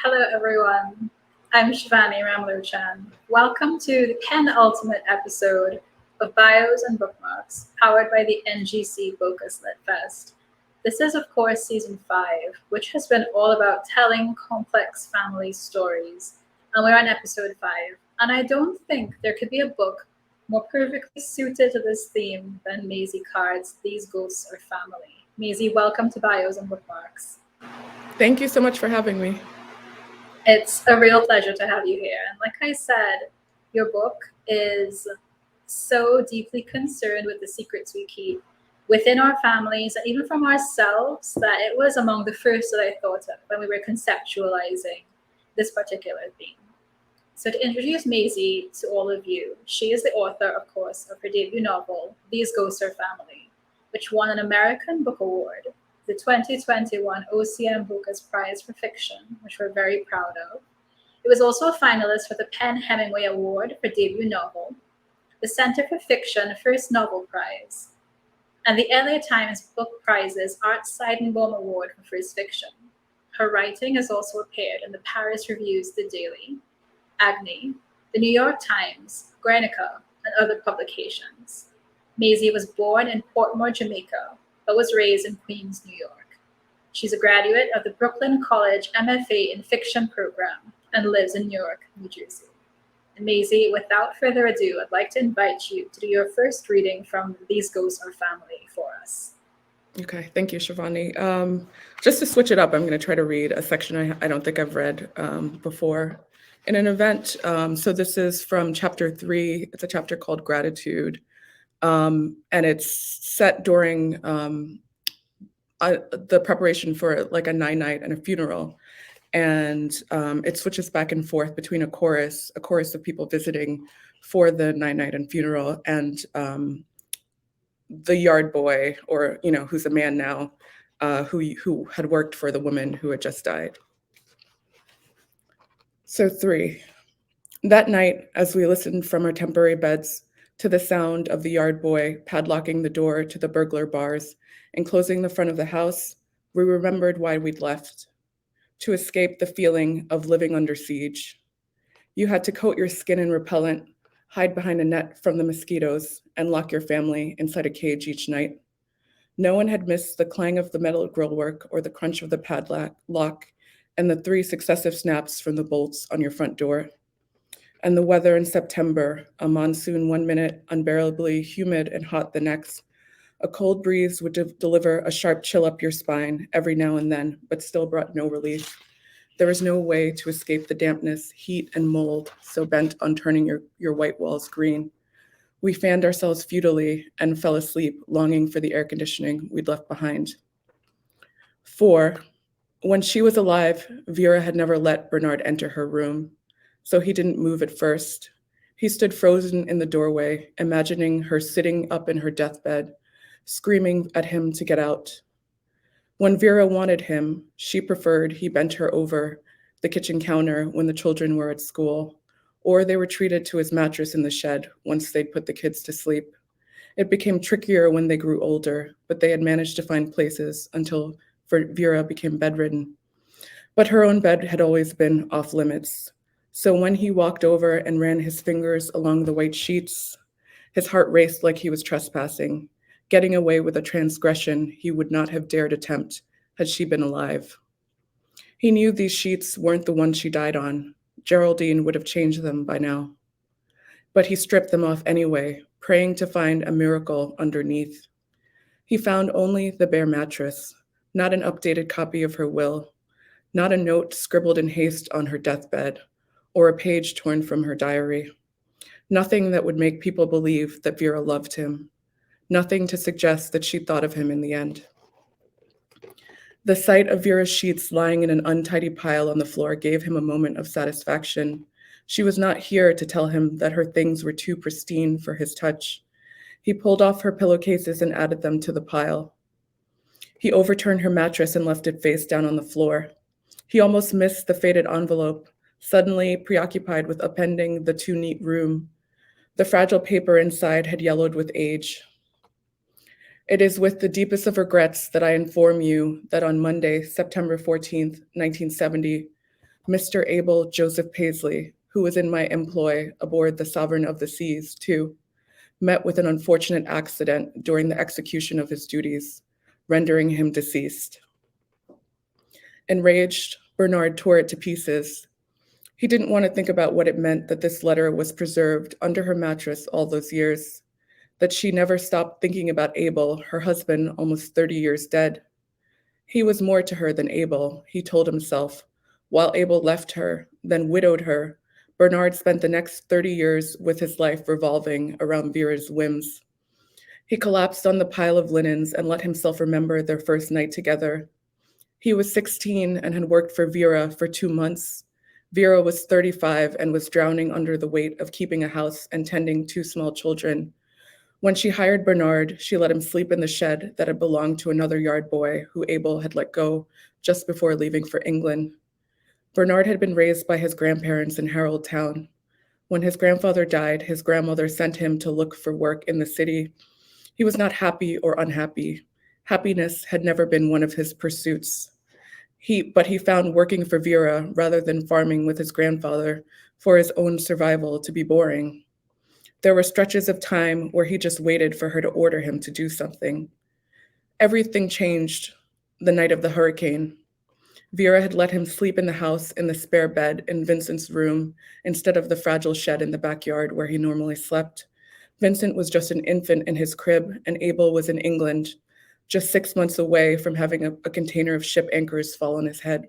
Hello, everyone. I'm Shivani Ramlochan. Welcome to the penultimate episode of Bios and Bookmarks, powered by the NGC Bocas Lit Fest. This is, of course, season 5, which has been all about telling complex family stories. And we're on episode 5. And I don't think there could be a book more perfectly suited to this theme than Maisy Card's These Ghosts Are Family. Maisy, welcome to Bios and Bookmarks. Thank you so much for having me. It's a real pleasure to have you here. And like I said, your book is so deeply concerned with the secrets we keep within our families and even from ourselves that it was among the first that I thought of when we were conceptualizing this particular theme. So to introduce Maisy to all of you, she is the author, of course, of her debut novel, These Ghosts Are Family, which won an American Book Award, the 2021 OCM Bocas Prize for Fiction, which we're very proud of. It was also a finalist for the Penn Hemingway Award for debut novel, the Center for Fiction First Novel Prize, and the LA Times Book Prize's Art Seidenbaum Award for First Fiction. Her writing has also appeared in the Paris Review's The Daily, Agni, the New York Times, Guernica, and other publications. Maisy was born in Portmore, Jamaica, but was raised in Queens, New York. She's a graduate of the Brooklyn College MFA in Fiction program and lives in Newark, New Jersey. And Maisy, without further ado, I'd like to invite you to do your first reading from These Ghosts Are Family for us. Okay, thank you, Shivani. Just to switch it up, I'm going to try to read a section I don't think I've read before in an event. So this is from chapter 3. It's a chapter called Gratitude. And it's set during the preparation for like a 9-night and a funeral. And it switches back and forth between a chorus of people visiting for the 9-night and funeral, and the yard boy, or, who's a man now, who had worked for the woman who had just died. So 3. That night, as we listened from our temporary beds to the sound of the yard boy padlocking the door to the burglar bars and closing the front of the house, we remembered why we'd left: to escape the feeling of living under siege. You had to coat your skin in repellent, hide behind a net from the mosquitoes, and lock your family inside a cage each night. No one had missed the clang of the metal grillwork or the crunch of the padlock and the 3 successive snaps from the bolts on your front door. And the weather in September, a monsoon 1 minute, unbearably humid and hot the next. A cold breeze would deliver a sharp chill up your spine every now and then, but still brought no relief. There was no way to escape the dampness, heat, and mold so bent on turning your white walls green. We fanned ourselves futilely and fell asleep, longing for the air conditioning we'd left behind. 4. When she was alive, Vera had never let Bernard enter her room, so he didn't move at first. He stood frozen in the doorway, imagining her sitting up in her deathbed, screaming at him to get out. When Vera wanted him, she preferred he bent her over the kitchen counter when the children were at school, or they were treated to his mattress in the shed once they'd put the kids to sleep. It became trickier when they grew older, but they had managed to find places until Vera became bedridden. But her own bed had always been off limits. So when he walked over and ran his fingers along the white sheets, his heart raced like he was trespassing, getting away with a transgression he would not have dared attempt had she been alive. He knew these sheets weren't the ones she died on. Geraldine would have changed them by now. But he stripped them off anyway, praying to find a miracle underneath. He found only the bare mattress, not an updated copy of her will, not a note scribbled in haste on her deathbed, or a page torn from her diary. Nothing that would make people believe that Vera loved him. nothing to suggest that she'd thought of him in the end. The sight of Vera's sheets lying in an untidy pile on the floor gave him a moment of satisfaction. She was not here to tell him that her things were too pristine for his touch. He pulled off her pillowcases and added them to the pile. He overturned her mattress and left it face down on the floor. He almost missed the faded envelope, suddenly preoccupied with appending the too neat room. The fragile paper inside had yellowed with age. It is with the deepest of regrets that I inform you that on Monday, September 14th, 1970, Mr. Abel Joseph Paisley, who was in my employ aboard the Sovereign of the Seas, too, met with an unfortunate accident during the execution of his duties, rendering him deceased. Enraged, Bernard tore it to pieces. He didn't want to think about what it meant that this letter was preserved under her mattress all those years, that she never stopped thinking about Abel, her husband, almost 30 years dead. He was more to her than Abel, he told himself. While Abel left her, then widowed her, Bernard spent the next 30 years with his life revolving around Vera's whims. He collapsed on the pile of linens and let himself remember their first night together. He was 16 and had worked for Vera for 2 months. Vera was 35 and was drowning under the weight of keeping a house and tending 2 small children. When she hired Bernard, she let him sleep in the shed that had belonged to another yard boy who Abel had let go just before leaving for England. Bernard had been raised by his grandparents in Haroldtown. When his grandfather died, his grandmother sent him to look for work in the city. He was not happy or unhappy. Happiness had never been one of his pursuits. But he found working for Vera rather than farming with his grandfather for his own survival to be boring. There were stretches of time where he just waited for her to order him to do something. Everything changed the night of the hurricane. Vera had let him sleep in the house in the spare bed in Vincent's room instead of the fragile shed in the backyard where he normally slept. Vincent was just an infant in his crib, and Abel was in England, just 6 months away from having a container of ship anchors fall on his head.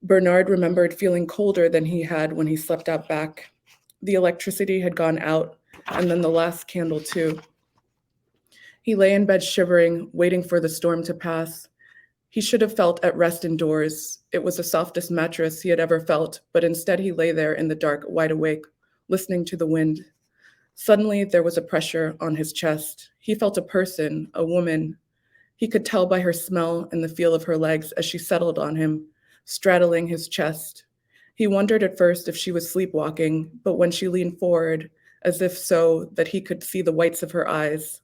Bernard remembered feeling colder than he had when he slept out back. The electricity had gone out, and then the last candle too. He lay in bed shivering, waiting for the storm to pass. He should have felt at rest indoors. It was the softest mattress he had ever felt, but instead he lay there in the dark, wide awake, listening to the wind. Suddenly, there was a pressure on his chest. He felt a person, a woman. He could tell by her smell and the feel of her legs as she settled on him, straddling his chest. He wondered at first if she was sleepwalking, but when she leaned forward, as if so that he could see the whites of her eyes,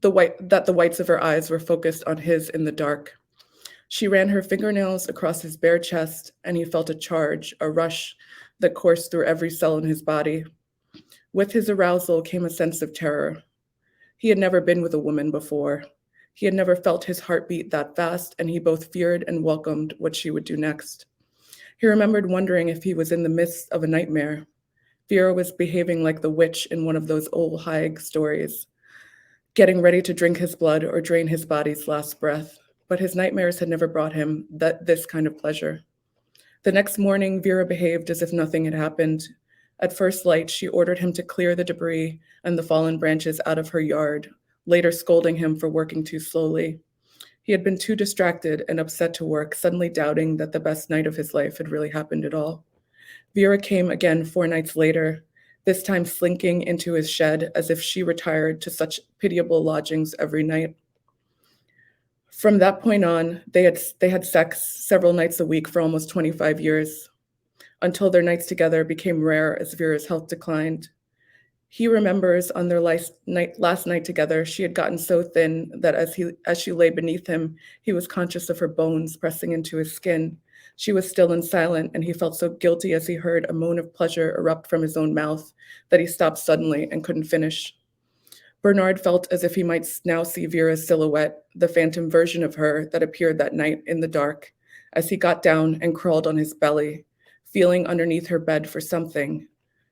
the whites of her eyes were focused on his in the dark. She ran her fingernails across his bare chest, and he felt a charge, a rush that coursed through every cell in his body. With his arousal came a sense of terror. He had never been with a woman before. He had never felt his heart beat that fast, and he both feared and welcomed what she would do next. He remembered wondering if he was in the midst of a nightmare. Vera was behaving like the witch in one of those old Haig stories, getting ready to drink his blood or drain his body's last breath. But his nightmares had never brought him this kind of pleasure. The next morning, Vera behaved as if nothing had happened. At first light, she ordered him to clear the debris and the fallen branches out of her yard, later scolding him for working too slowly. He had been too distracted and upset to work, suddenly doubting that the best night of his life had really happened at all. Vera came again 4 nights later, this time slinking into his shed as if she retired to such pitiable lodgings every night. From that point on, they had sex several nights a week for almost 25 years, until their nights together became rare as Vera's health declined. He remembers on their last night together, she had gotten so thin that as she lay beneath him, he was conscious of her bones pressing into his skin. She was still and silent, and he felt so guilty as he heard a moan of pleasure erupt from his own mouth that he stopped suddenly and couldn't finish. Bernard felt as if he might now see Vera's silhouette, the phantom version of her that appeared that night in the dark, as he got down and crawled on his belly, feeling underneath her bed for something.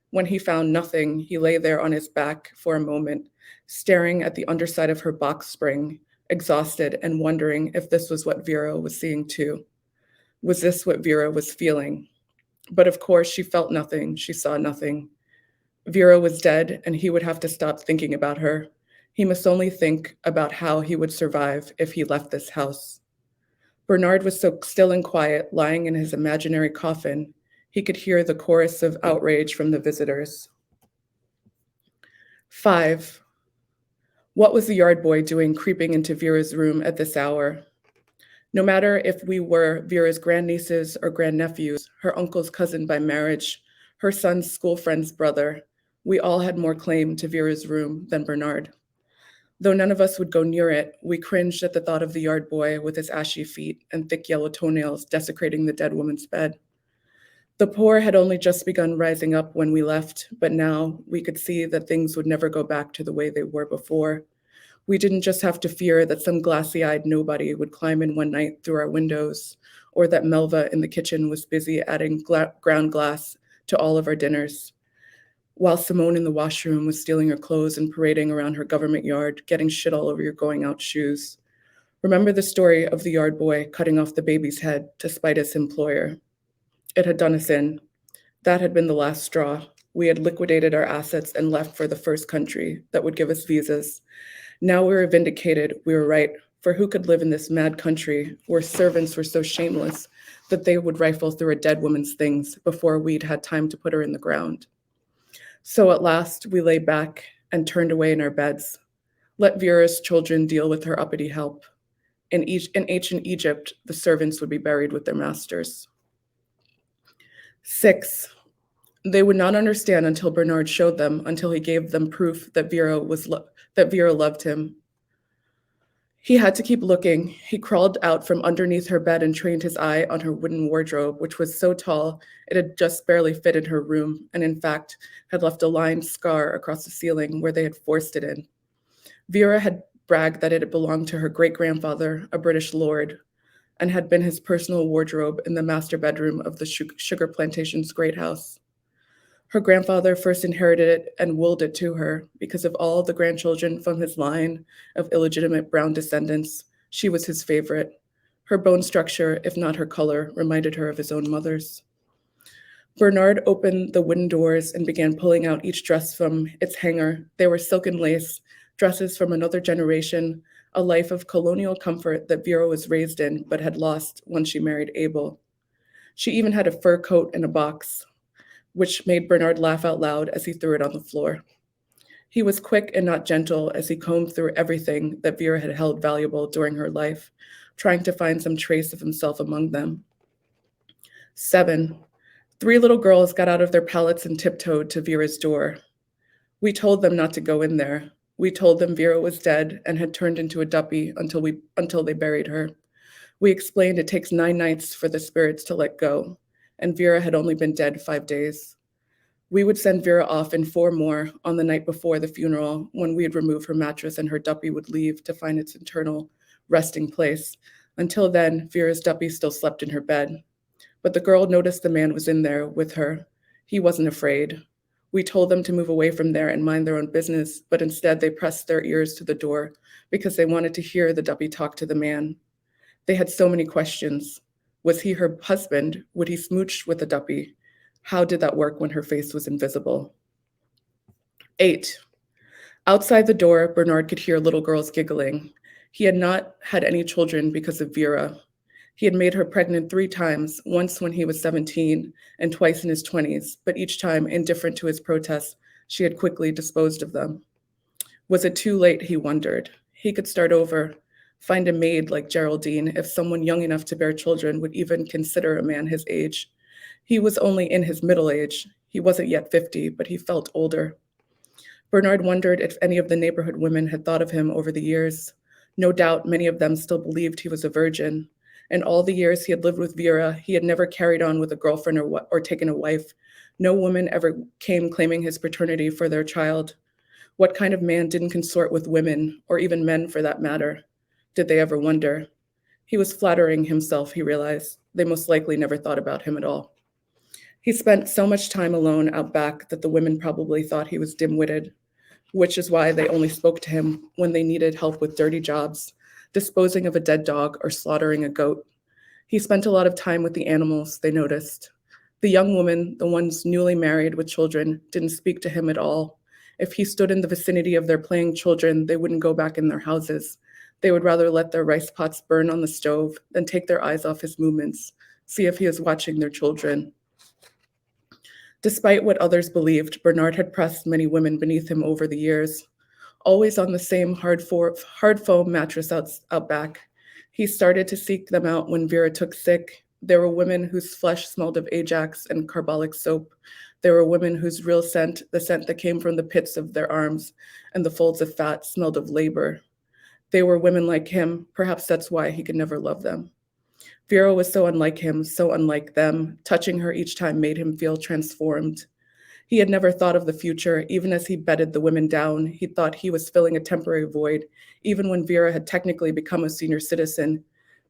When he found nothing, he lay there on his back for a moment, staring at the underside of her box spring, exhausted and wondering if this was what Vera was seeing too. Was this what Vera was feeling? But of course, she felt nothing, she saw nothing. Vera was dead, and he would have to stop thinking about her. He must only think about how he would survive if he left this house. Bernard was so still and quiet, lying in his imaginary coffin, he could hear the chorus of outrage from the visitors. 5. What was the yard boy doing creeping into Vera's room at this hour? No matter if we were Vera's grandnieces or grandnephews, her uncle's cousin by marriage, her son's school friend's brother, we all had more claim to Vera's room than Bernard. Though none of us would go near it, we cringed at the thought of the yard boy with his ashy feet and thick yellow toenails desecrating the dead woman's bed. The poor had only just begun rising up when we left, but now we could see that things would never go back to the way they were before. We didn't just have to fear that some glassy-eyed nobody would climb in one night through our windows, or that Melva in the kitchen was busy adding ground glass to all of our dinners, while Simone in the washroom was stealing her clothes and parading around her government yard, getting shit all over your going-out shoes. Remember the story of the yard boy cutting off the baby's head to spite his employer. It had done us in. That had been the last straw. We had liquidated our assets and left for the first country that would give us visas. Now we were vindicated. We were right. For who could live in this mad country where servants were so shameless that they would rifle through a dead woman's things before we'd had time to put her in the ground? So at last, we lay back and turned away in our beds. Let Vera's children deal with her uppity help. In ancient Egypt, the servants would be buried with their masters. 6. They would not understand until Bernard showed them, until he gave them proof that Vera loved him. He had to keep looking. He crawled out from underneath her bed and trained his eye on her wooden wardrobe, which was so tall it had just barely fit in her room, and in fact had left a lined scar across the ceiling where they had forced it in. Vera had bragged that it had belonged to her great-grandfather, a British lord, and had been his personal wardrobe in the master bedroom of the sugar plantation's great house. Her grandfather first inherited it and willed it to her because of all the grandchildren from his line of illegitimate brown descendants. She was his favorite. Her bone structure, if not her color, reminded her of his own mother's. Bernard opened the wooden doors and began pulling out each dress from its hanger. They were silken lace, dresses from another generation, a life of colonial comfort that Vera was raised in but had lost when she married Abel. She even had a fur coat in a box, which made Bernard laugh out loud as he threw it on the floor. He was quick and not gentle as he combed through everything that Vera had held valuable during her life, trying to find some trace of himself among them. 7. 3 little girls got out of their pallets and tiptoed to Vera's door. We told them not to go in there. We told them Vera was dead and had turned into a duppy until they buried her. We explained it takes 9 nights for the spirits to let go, and Vera had only been dead 5 days. We would send Vera off in 4 more on the night before the funeral, when we'd remove her mattress and her duppy would leave to find its eternal resting place. Until then, Vera's duppy still slept in her bed. But the girl noticed the man was in there with her. He wasn't afraid. We told them to move away from there and mind their own business, but instead they pressed their ears to the door because they wanted to hear the duppy talk to the man. They had so many questions. Was he her husband? Would he smooch with the duppy? How did that work when her face was invisible? 8. Outside the door, Bernard could hear little girls giggling. He had not had any children because of Vera. He had made her pregnant 3 times, once when he was 17 and twice in his 20s, but each time, indifferent to his protests, she had quickly disposed of them. Was it too late, he wondered. He could start over, find a maid like Geraldine if someone young enough to bear children would even consider a man his age. He was only in his middle age. He wasn't yet 50, but he felt older. Bernard wondered if any of the neighborhood women had thought of him over the years. No doubt many of them still believed he was a virgin. In all the years he had lived with Vera, he had never carried on with a girlfriend or taken a wife. No woman ever came claiming his paternity for their child. What kind of man didn't consort with women, or even men for that matter? Did they ever wonder? He was flattering himself, he realized. They most likely never thought about him at all. He spent so much time alone out back that the women probably thought he was dim-witted, which is why they only spoke to him when they needed help with dirty jobs, disposing of a dead dog or slaughtering a goat. He spent a lot of time with the animals, they noticed. The young women, the ones newly married with children, didn't speak to him at all. If he stood in the vicinity of their playing children, they wouldn't go back in their houses. They would rather let their rice pots burn on the stove than take their eyes off his movements, see if he is watching their children. Despite what others believed, Bernard had pressed many women beneath him over the years, always on the same hard foam mattress out back. He started to seek them out when Vera took sick. There were women whose flesh smelled of Ajax and carbolic soap. There were women whose real scent, the scent that came from the pits of their arms and the folds of fat, smelled of labor. They were women like him. Perhaps that's why he could never love them. Vera was so unlike him, so unlike them. Touching her each time made him feel transformed. He had never thought of the future. Even as he bedded the women down, he thought he was filling a temporary void. Even when Vera had technically become a senior citizen,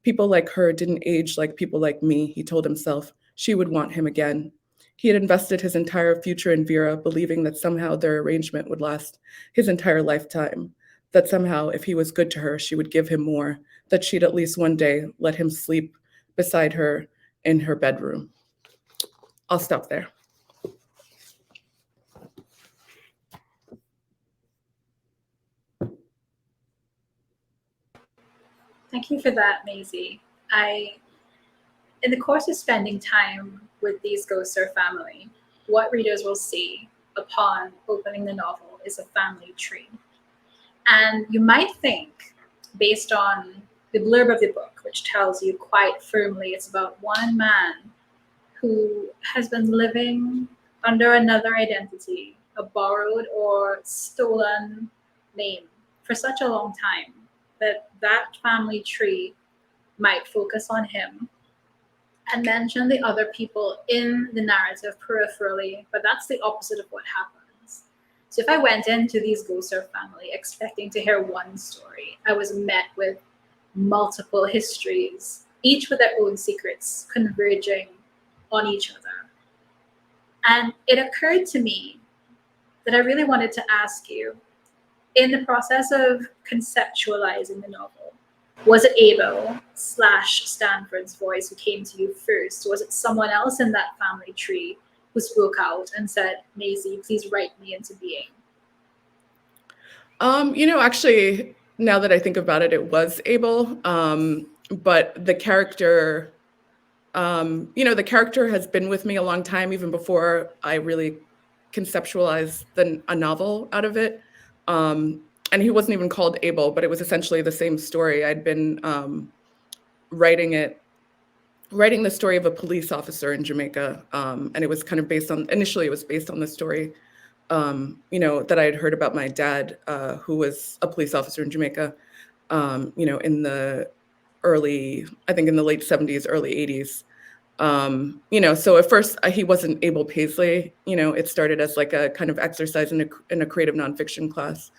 people like her didn't age like people like me, he told himself. She would want him again. He had invested his entire future in Vera, believing that somehow their arrangement would last his entire lifetime, that somehow if he was good to her, she would give him more, that she'd at least one day let him sleep beside her in her bedroom. I'll stop there. Thank you for that, Maisy. In the course of spending time with these Gosser family, what readers will see upon opening the novel is a family tree. And you might think, based on the blurb of the book, which tells you quite firmly it's about one man who has been living under another identity, a borrowed or stolen name, for such a long time, that family tree might focus on him and mention the other people in the narrative peripherally, but that's the opposite of what happens. So if I went into these Gosser family expecting to hear one story, I was met with multiple histories, each with their own secrets converging on each other. And it occurred to me that I really wanted to ask you, in the process of conceptualizing the novel, was it Abel / Stanford's voice who came to you first? Was it someone else in that family tree who spoke out and said, Maisy, please write me into being? Actually, now that I think about it, it was Abel. But the character, the character has been with me a long time, even before I really conceptualized a novel out of it. And he wasn't even called Abel, but it was essentially the same story. I'd been writing the story of a police officer in Jamaica, and it was kind of initially it was based on the story, that I had heard about my dad, who was a police officer in Jamaica, in the in the late 70s, early 80s. So at first he wasn't Abel Paisley. It started as like a kind of exercise in a creative nonfiction class.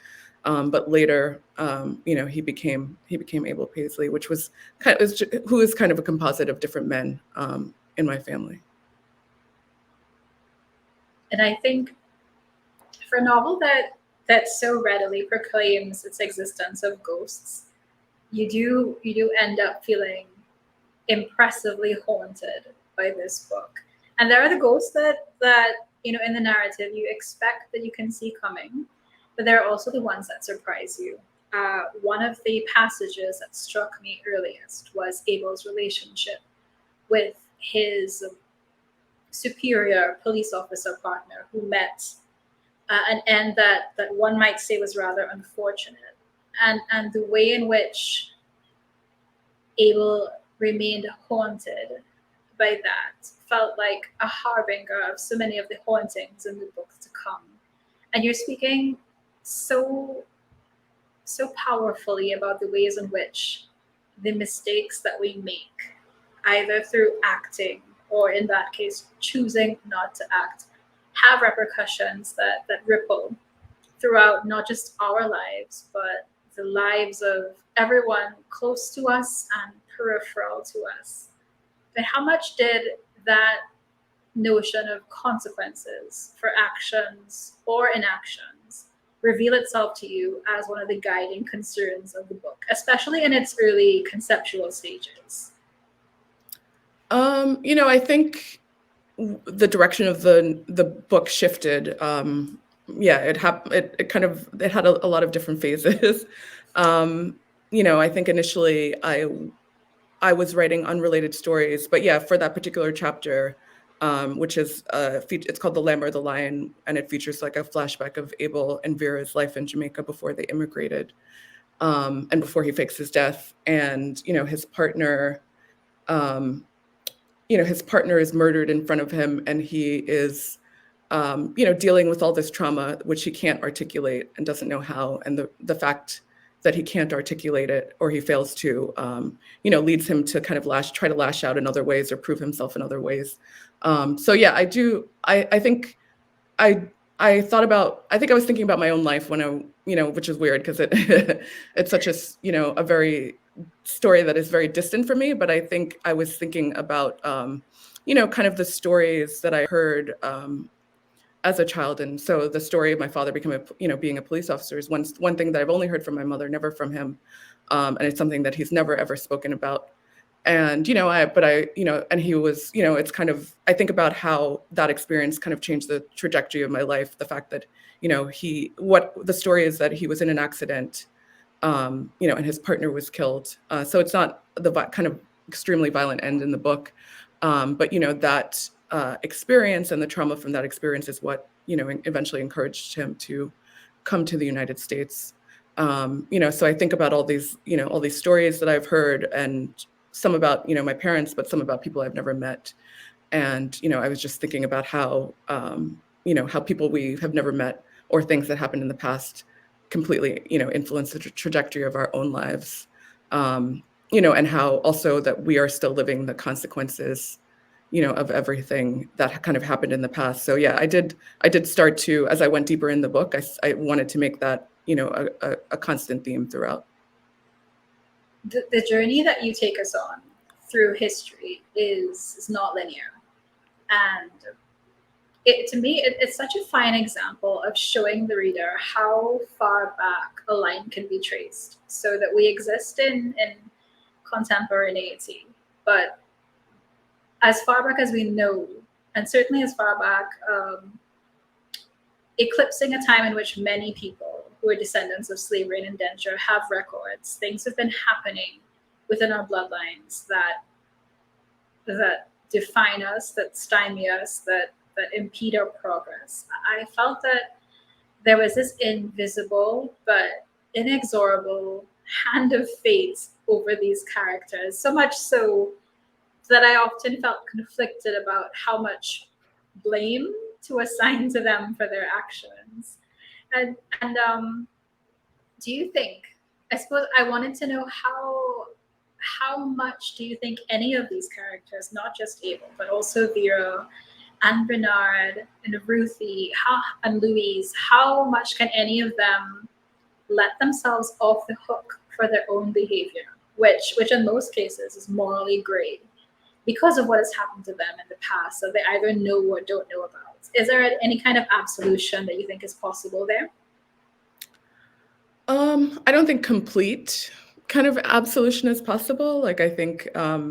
But later, he became Abel Paisley, which was who is kind of a composite of different men in my family. And I think for a novel that so readily proclaims its existence of ghosts, you do end up feeling impressively haunted by this book. And there are the ghosts that in the narrative you expect that you can see coming, but there are also the ones that surprise you. One of the passages that struck me earliest was Abel's relationship with his superior police officer partner, who met an end that one might say was rather unfortunate, and the way in which Abel remained haunted by that felt like a harbinger of so many of the hauntings in the book to come. And you're speaking so powerfully about the ways in which the mistakes that we make, either through acting or in that case choosing not to act, have repercussions that ripple throughout not just our lives, but the lives of everyone close to us and peripheral to us. But how much did that notion of consequences for actions or inactions reveal itself to you as one of the guiding concerns of the book, especially in its early conceptual stages? I think the direction of the book shifted. Yeah, it had a lot of different phases. I think initially I was writing unrelated stories, but yeah, for that particular chapter, which is it's called The Lamb or the Lion, and it features like a flashback of Abel and Vera's life in Jamaica before they immigrated, and before he fakes his death, and his partner is murdered in front of him, and he is dealing with all this trauma which he can't articulate and doesn't know how, and the fact that he can't articulate it, or he fails to, leads him to kind of try to lash out in other ways or prove himself in other ways. So yeah, I think I thought about, I think I was thinking about my own life when which is weird because it's such a very story that is very distant from me, but I think I was thinking about, kind of the stories that I heard, as a child. And so the story of my father being a police officer is one thing that I've only heard from my mother, never from him. And it's something that he's never ever spoken about. And, and he was, it's kind of, I think about how that experience kind of changed the trajectory of my life. The fact that, what the story is that he was in an accident, and his partner was killed. So it's not the kind of extremely violent end in the book. But, that experience and the trauma from that experience is what, eventually encouraged him to come to the United States. So I think about all these stories that I've heard, and some about, my parents, but some about people I've never met. And, I was just thinking about how, how people we have never met or things that happened in the past completely, influence the trajectory of our own lives. And how also that we are still living the consequences, of everything that kind of happened in the past. So yeah, I did start to, as I went deeper in the book, I wanted to make that, a constant theme throughout. The journey that you take us on through history is not linear. And to me, it's such a fine example of showing the reader how far back a line can be traced, so that we exist in contemporaneity, but as far back as we know, and certainly as far back, eclipsing a time in which many people who are descendants of slavery and indenture have records. Things have been happening within our bloodlines that define us, that stymie us, that impede our progress. I felt that there was this invisible but inexorable hand of fate over these characters, so much so that I often felt conflicted about how much blame to assign to them for their actions. And do you think, I suppose I wanted to know how much do you think any of these characters, not just Abel, but also Vera and Bernard and Ruthie and Louise, how much can any of them let themselves off the hook for their own behavior, which in most cases is morally gray because of what has happened to them in the past, so they either know or don't know about? Is there any kind of absolution that you think is possible there? I don't think complete kind of absolution is possible. Like, I think, I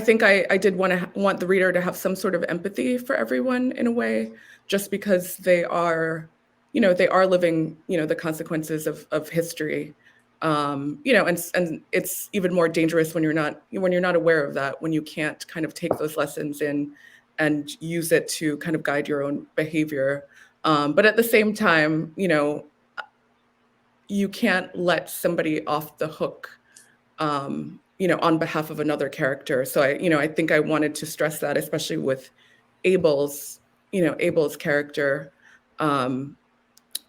think I did want the reader to have some sort of empathy for everyone in a way, just because they are living, the consequences of history. And it's even more dangerous when you're not aware of that, when you can't kind of take those lessons in and use it to kind of guide your own behavior. But at the same time, you can't let somebody off the hook, on behalf of another character. So I think I wanted to stress that, especially with Abel's character,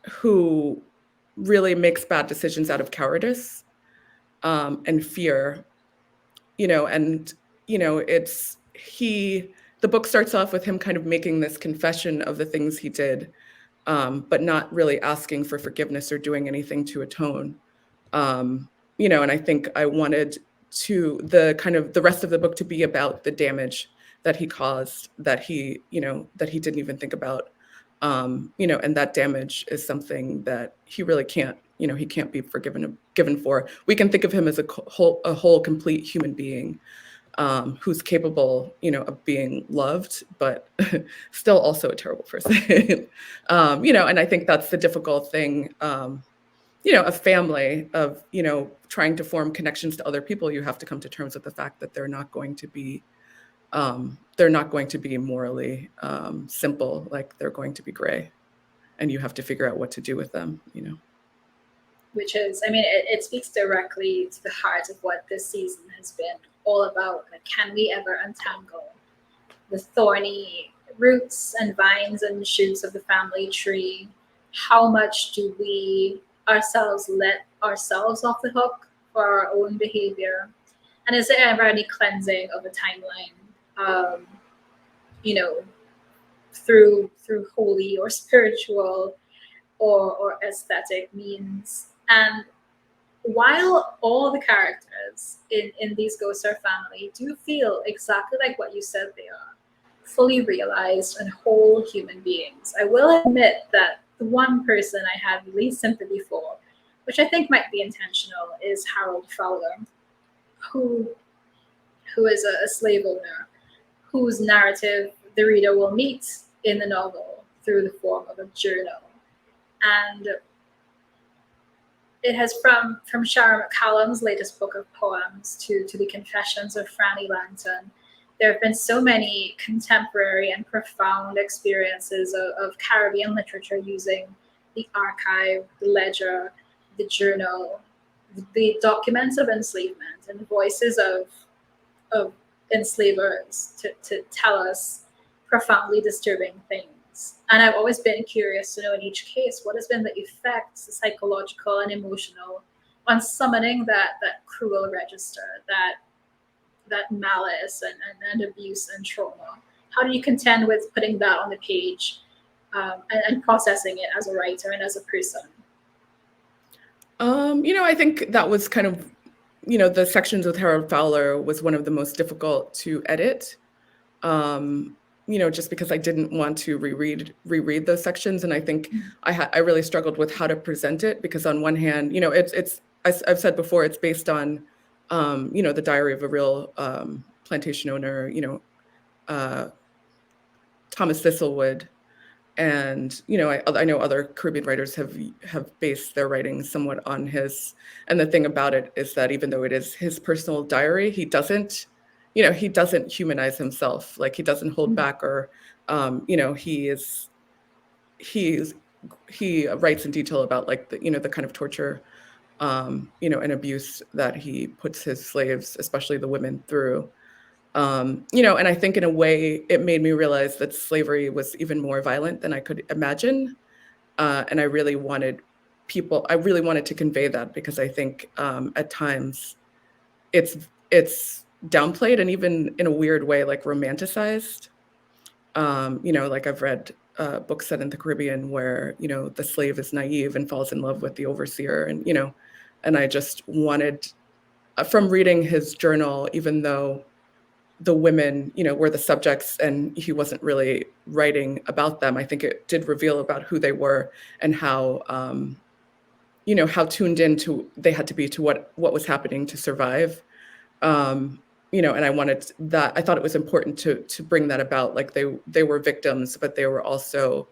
who really makes bad decisions out of cowardice, and fear, the book starts off with him kind of making this confession of the things he did, but not really asking for forgiveness or doing anything to atone. And I think I wanted the rest of the book to be about the damage that he caused, that he didn't even think about. And that damage is something that he really can't be given for. We can think of him as a whole complete human being. who's capable, of being loved, but still also a terrible person. And I think that's the difficult thing, a family of, trying to form connections to other people. You have to come to terms with the fact that they're not going to be morally simple, like they're going to be gray, and you have to figure out what to do with them. Which is, it speaks directly to the heart of what this season has been all about. Like, can we ever untangle the thorny roots and vines and shoots of the family tree? How much do we ourselves let ourselves off the hook for our own behavior? And is there ever any cleansing of a timeline, you know, through holy or spiritual or aesthetic means? And while all the characters in these Ghosts are family do feel exactly like what you said they are, fully realized and whole human beings, I will admit that the one person I had least sympathy for, which I think might be intentional, is Harold Fowler, who is a slave owner, whose narrative the reader will meet in the novel through the form of a journal. And it has from Shara McCallum's latest book of poems to the Confessions of Franny Langton. There have been so many contemporary and profound experiences of Caribbean literature using the archive, the ledger, the journal, the documents of enslavement, and the voices of enslavers to tell us profoundly disturbing things. And I've always been curious to know in each case what has been the effects, the psychological and emotional, on summoning that cruel register, that malice and abuse and trauma. How do you contend with putting that on the page and processing it as a writer and as a person? I think that was kind of, the sections with Harold Fowler was one of the most difficult to edit. Just because I didn't want to reread those sections, and I think I really struggled with how to present it, because on one hand, I've said before, it's based on the diary of a real plantation owner, Thomas Thistlewood. And I know other Caribbean writers have based their writing somewhat on his. And the thing about it is that even though it is his personal diary, he doesn't humanize himself. Like, he doesn't hold back, or he writes in detail about, like, the kind of torture and abuse that he puts his slaves, especially the women, through. And I think in a way it made me realize that slavery was even more violent than I could imagine. And I really wanted to convey that, because I think at times it's downplayed, and even in a weird way, like, romanticized. Like, I've read books set in the Caribbean where, the slave is naive and falls in love with the overseer. And I just wanted, from reading his journal, even though the women, were the subjects and he wasn't really writing about them, I think it did reveal about who they were and how, how tuned into they had to be to what was happening to survive. And I wanted that. I thought it was important to bring that about. Like, they were victims, but they were also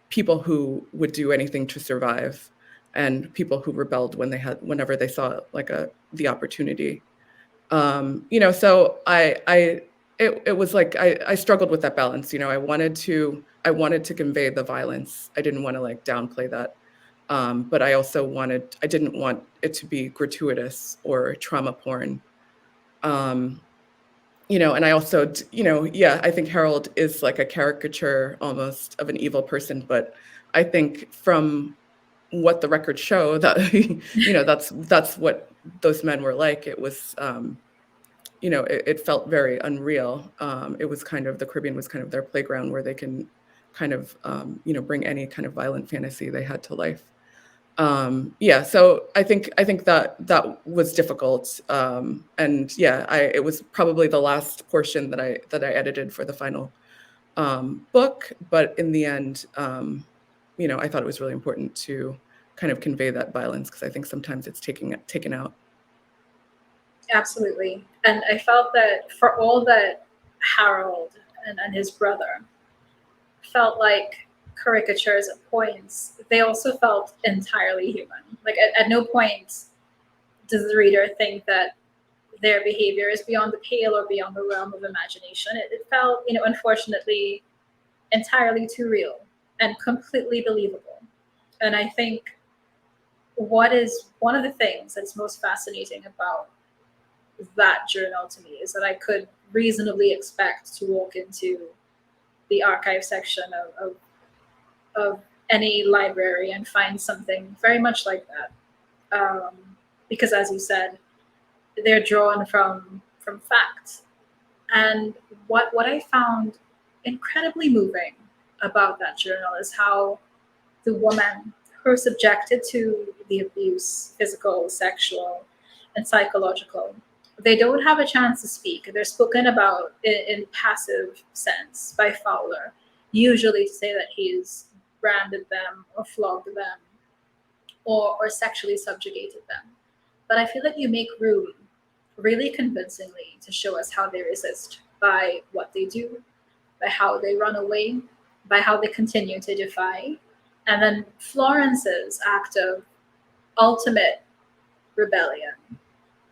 people who would do anything to survive, and people who rebelled whenever they saw, like, the opportunity. So it was like I struggled with that balance. I wanted to convey the violence. I didn't want to, like, downplay that. But I didn't want it to be gratuitous or trauma porn. And I also, I think Harold is like a caricature almost of an evil person, but I think from what the records show, that, that's what those men were like. It was, it felt very unreal. It was kind of, the Caribbean was kind of their playground where they can kind of, bring any kind of violent fantasy they had to life. So I think that was difficult. And it was probably the last portion that I edited for the final book. But in the end, I thought it was really important to kind of convey that violence, because I think sometimes it's taken out. Absolutely. And I felt that for all that Harold and his brother felt like caricatures at points, they also felt entirely human. Like at no point does the reader think that their behavior is beyond the pale or beyond the realm of imagination. It felt, unfortunately, entirely too real and completely believable. And I think what is one of the things that's most fascinating about that journal to me is that I could reasonably expect to walk into the archive section of any library and find something very much like that. Because as you said, they're drawn from fact. And what I found incredibly moving about that journal is how the women who are subjected to the abuse, physical, sexual, and psychological, they don't have a chance to speak. They're spoken about in passive sense by Fowler, usually to say that he's branded them or flogged them or sexually subjugated them. But I feel that you make room really convincingly to show us how they resist by what they do, by how they run away, by how they continue to defy. And then Florence's act of ultimate rebellion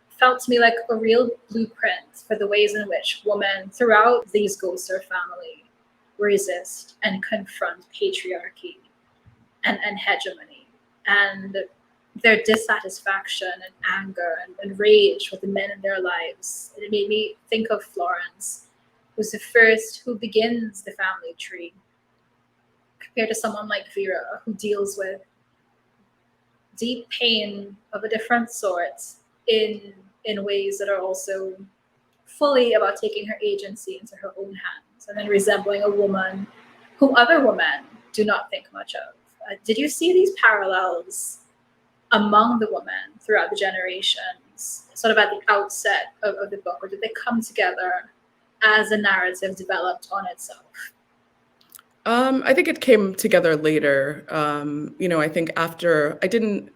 felt to me like a real blueprint for the ways in which women throughout these Gosser family resist and confront patriarchy and hegemony. And their dissatisfaction and anger and rage with the men in their lives. And it made me think of Florence, who's the first who begins the family tree, compared to someone like Vera, who deals with deep pain of a different sort in ways that are also fully about taking her agency into her own hands, and then resembling a woman who other women do not think much of. Did you see these parallels among the women throughout the generations, sort of at the outset of the book, or did they come together as a narrative developed on itself? I think it came together later. I think after I didn't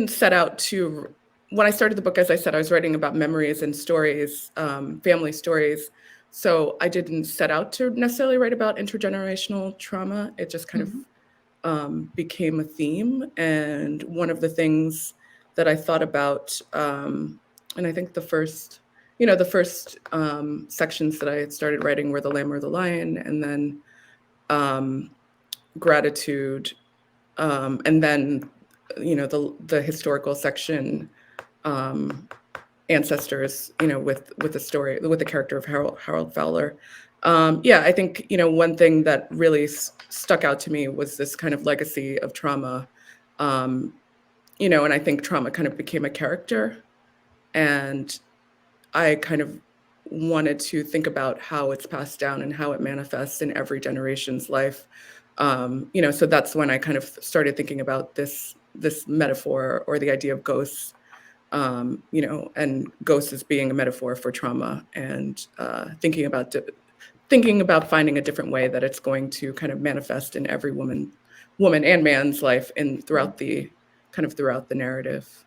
set out to. When I started the book, as I said, I was writing about memories and stories, family stories. So I didn't set out to necessarily write about intergenerational trauma. It just kind of became a theme. And one of the things that I thought about, and I think the first sections that I had started writing were The Lamb or the Lion, and then Gratitude, and then the historical section, Ancestors, with the story, with the character of Harold Fowler. I think one thing that really stuck out to me was this kind of legacy of trauma, and I think trauma kind of became a character, and I kind of wanted to think about how it's passed down and how it manifests in every generation's life. So that's when I kind of started thinking about this metaphor, or the idea of ghosts, and ghosts as being a metaphor for trauma, and thinking about finding a different way that it's going to kind of manifest in every woman and man's life throughout the narrative.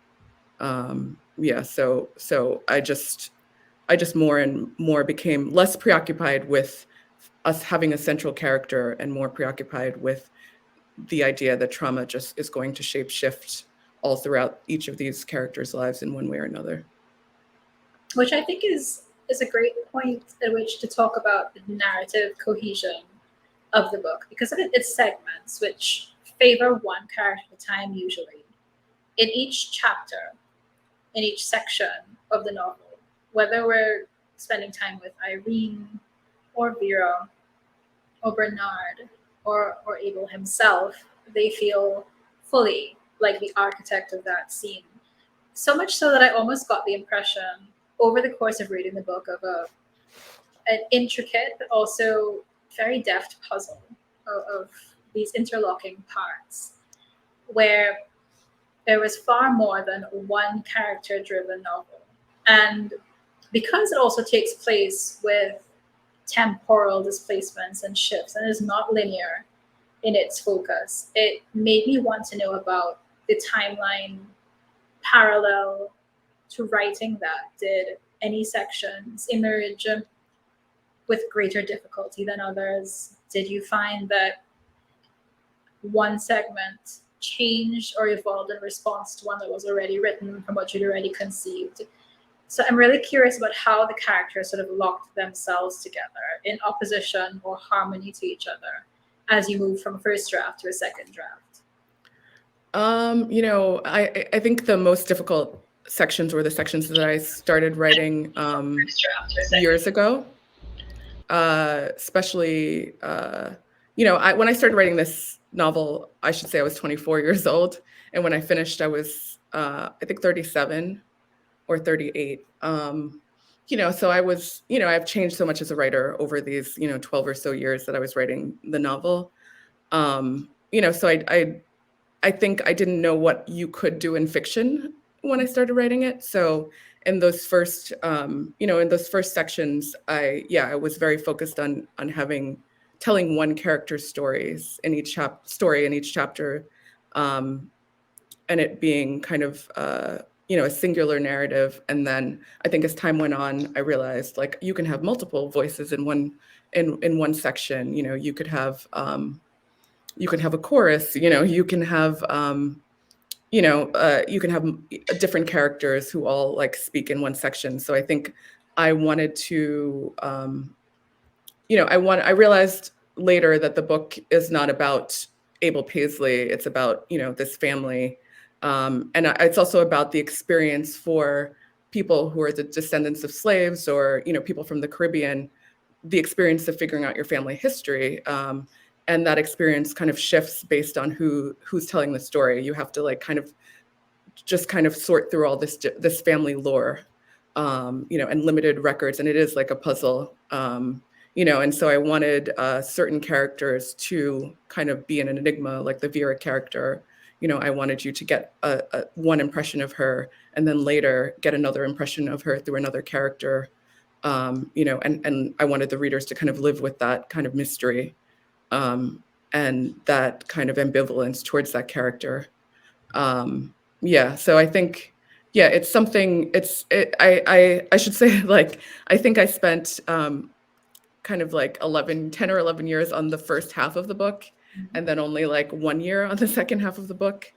So I just more and more became less preoccupied with us having a central character and more preoccupied with the idea that trauma just is going to shape shift all throughout each of these characters' lives in one way or another. Which I think is a great point at which to talk about the narrative cohesion of the book, because of its segments, which favor one character at a time usually. In each chapter, in each section of the novel, whether we're spending time with Irene or Vera or Bernard or Abel himself, they feel fully like the architect of that scene. So much so that I almost got the impression over the course of reading the book of an intricate but also very deft puzzle of these interlocking parts, where there was far more than one character-driven novel. And because it also takes place with temporal displacements and shifts and is not linear in its focus, it made me want to know about the timeline parallel writing that? Did any sections emerge with greater difficulty than others? Did you find that one segment changed or evolved in response to one that was already written from what you'd already conceived? So I'm really curious about how the characters sort of locked themselves together in opposition or harmony to each other as you move from a first draft to a second draft. I think the most difficult sections were the sections that I started writing years ago. Especially, when I started writing this novel, I should say I was 24 years old. And when I finished, I was, I think 37 or 38. So I was, I've changed so much as a writer over these, 12 or so years that I was writing the novel. So I think I didn't know what you could do in fiction when I started writing it. So in those first, sections, I was very focused on telling one character's stories in each chapter, and it being kind of a singular narrative. And then I think as time went on, I realized like you can have multiple voices in one section. You could have a chorus. You can have different characters who all like speak in one section. So I think I wanted to, I realized later that the book is not about Abel Paisley. It's about, this family. And it's also about the experience for people who are the descendants of slaves or, people from the Caribbean, the experience of figuring out your family history. And that experience kind of shifts based on who's telling the story. You have to like kind of sort through all this family lore, and limited records, and it is like a puzzle, and so I wanted certain characters to kind of be an enigma, like the Vera character. I wanted you to get one impression of her, and then later get another impression of her through another character, and I wanted the readers to kind of live with that kind of mystery, and that kind of ambivalence towards that character. So I think, it's something. I should say, like, I think I spent kind of like 10 or 11 years on the first half of the book, and then only like 1 year on the second half of the book.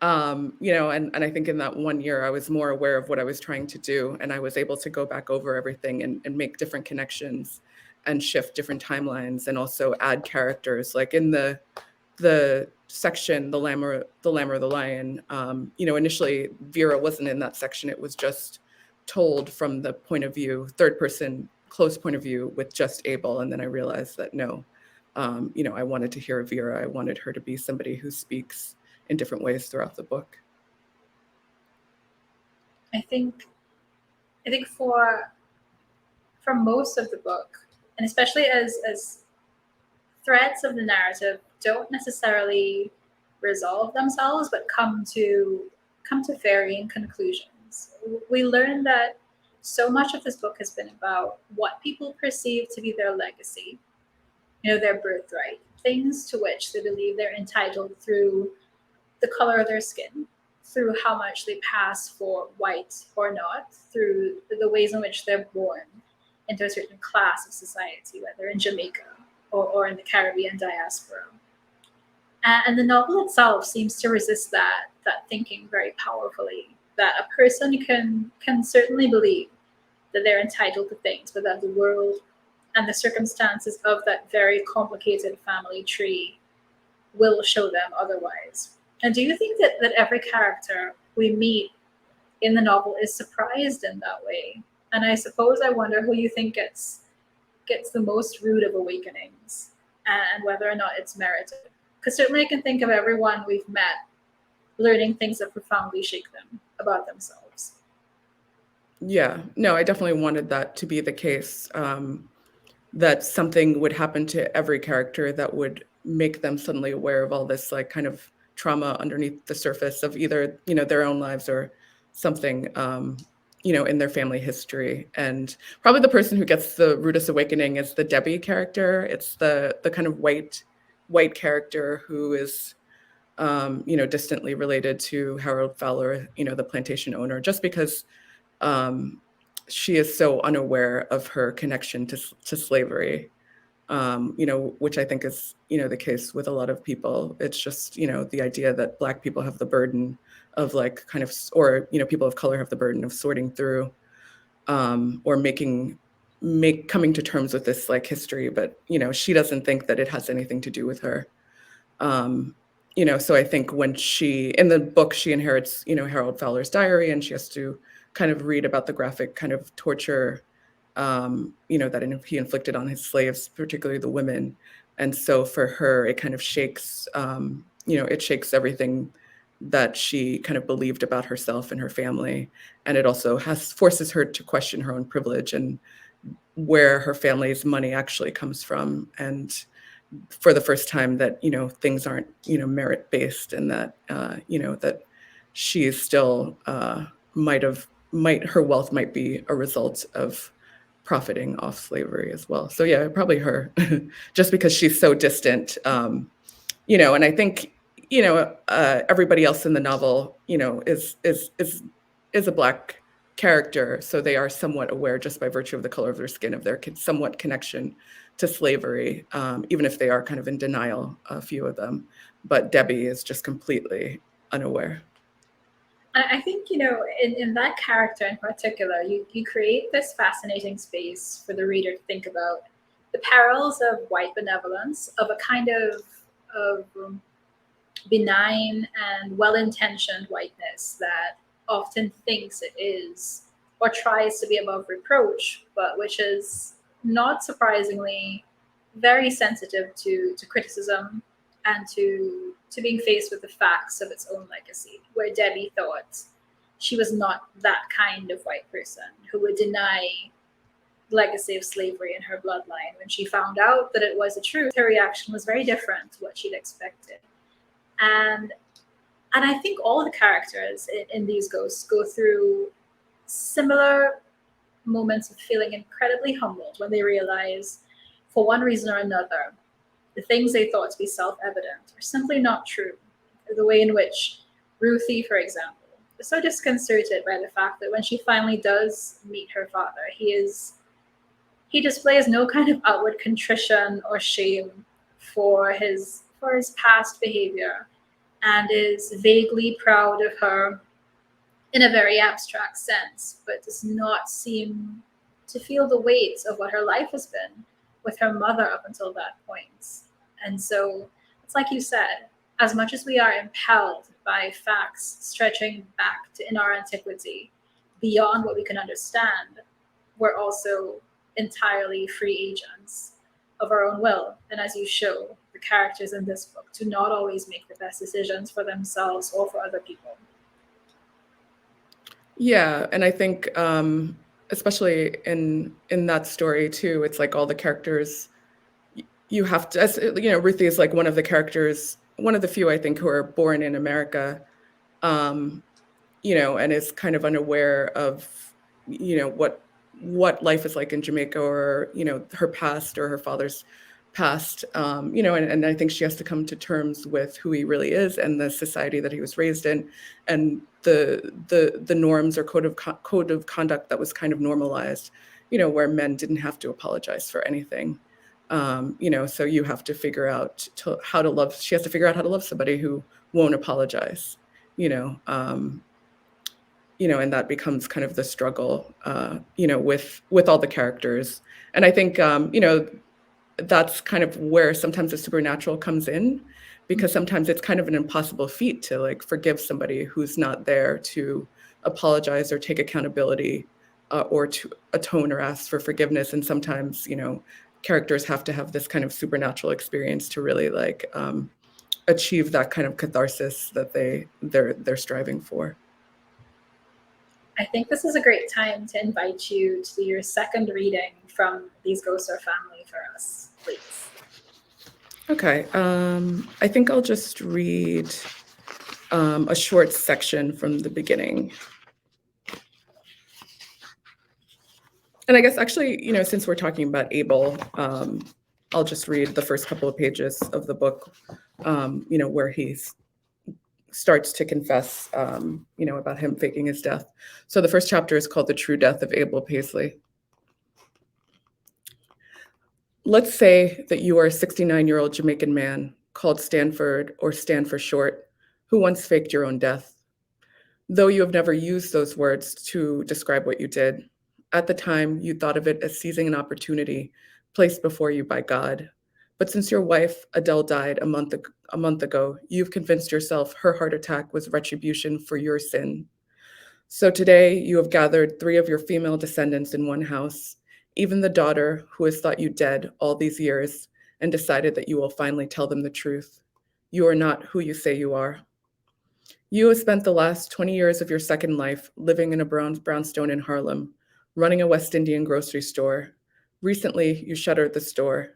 And I think in that 1 year, I was more aware of what I was trying to do, and I was able to go back over everything and make different connections and shift different timelines, and also add characters. Like in the section, the lamb or the lion, initially Vera wasn't in that section. It was just told from the point of view, third person, close point of view with just Abel. And then I realized that no, I wanted to hear Vera. I wanted her to be somebody who speaks in different ways throughout the book. I think for most of the book, and especially as threads of the narrative don't necessarily resolve themselves, but come to varying conclusions. We learn that so much of this book has been about what people perceive to be their legacy, their birthright, things to which they believe they're entitled through the color of their skin, through how much they pass for white or not, through the ways in which they're born into a certain class of society, whether in Jamaica or in the Caribbean diaspora. And the novel itself seems to resist that thinking very powerfully, that a person can certainly believe that they're entitled to things, but that the world and the circumstances of that very complicated family tree will show them otherwise. And do you think that every character we meet in the novel is surprised in that way? And I suppose I wonder who you think gets the most rude of awakenings, and whether or not it's merited. Because certainly I can think of everyone we've met learning things that profoundly shake them about themselves. Yeah, no, I definitely wanted that to be the case, that something would happen to every character that would make them suddenly aware of all this like kind of trauma underneath the surface of either, their own lives or something, in their family history. And probably the person who gets the rudest awakening is the Debbie character. It's the kind of white character who is, distantly related to Harold Fowler, the plantation owner, just because she is so unaware of her connection to slavery, which I think is, the case with a lot of people. It's just, the idea that Black people have the burden of like kind of, or, people of color have the burden of sorting through or coming to terms with this like history, but, she doesn't think that it has anything to do with her. So I think when in the book, she inherits, Harold Fowler's diary, and she has to kind of read about the graphic kind of torture, that he inflicted on his slaves, particularly the women. And so for her, it kind of shakes, it shakes everything that she kind of believed about herself and her family. And it also forces her to question her own privilege and where her family's money actually comes from. And for the first time that, things aren't, merit-based, and that, that she is still her wealth might be a result of profiting off slavery as well. So yeah, probably her, just because she's so distant, and I think, everybody else in the novel, is a Black character. So they are somewhat aware, just by virtue of the color of their skin, of their somewhat connection to slavery, even if they are kind of in denial, a few of them. But Debbie is just completely unaware. I think, in that character in particular, you create this fascinating space for the reader to think about the perils of white benevolence, of a kind of benign and well-intentioned whiteness that often thinks it is or tries to be above reproach, but which is not surprisingly very sensitive to criticism and to being faced with the facts of its own legacy, where Debbie thought she was not that kind of white person who would deny the legacy of slavery in her bloodline. When she found out that it was the truth, her reaction was very different to what she'd expected. And I think all the characters in these ghosts go through similar moments of feeling incredibly humbled when they realize, for one reason or another, the things they thought to be self-evident are simply not true. The way in which Ruthie, for example, is so disconcerted by the fact that when she finally does meet her father, he displays no kind of outward contrition or shame for his past behavior, and is vaguely proud of her in a very abstract sense, but does not seem to feel the weight of what her life has been with her mother up until that point. And so it's like you said, as much as we are impelled by facts stretching back to in our antiquity, beyond what we can understand, we're also entirely free agents of our own will. And as you show, the characters in this book do not always make the best decisions for themselves or for other people. Yeah, and I think especially in that story too, it's like all the characters, you have to, as Ruthie is like one of the characters, one of the few I think who are born in America, and is kind of unaware of what life is like in Jamaica, or her past or her father's past, and I think she has to come to terms with who he really is and the society that he was raised in, and the norms or code of conduct that was kind of normalized, where men didn't have to apologize for anything. So you have to figure out how to love. She has to figure out how to love somebody who won't apologize. And that becomes kind of the struggle, with all the characters. And I think, that's kind of where sometimes the supernatural comes in, because sometimes it's kind of an impossible feat to like forgive somebody who's not there to apologize or take accountability, or to atone or ask for forgiveness. And sometimes, characters have to have this kind of supernatural experience to really like achieve that kind of catharsis that they're striving for. I think this is a great time to invite you to do your second reading from These Ghosts Are Family for us, please. Okay, I think I'll just read a short section from the beginning. And I guess actually, since we're talking about Abel, I'll just read the first couple of pages of the book, where he's starts to confess, about him faking his death. So the first chapter is called The True Death of Abel Paisley. Let's say that you are a 69-year-old Jamaican man called Stanford, or Stan for short, who once faked your own death. Though you have never used those words to describe what you did, at the time you thought of it as seizing an opportunity placed before you by God. But since your wife, Adele, died a month ago, you've convinced yourself her heart attack was retribution for your sin. So today you have gathered 3 of your female descendants in one house, even the daughter who has thought you dead all these years, and decided that you will finally tell them the truth. You are not who you say you are. You have spent the last 20 years of your second life living in a brownstone in Harlem, running a West Indian grocery store. Recently, you shuttered the store.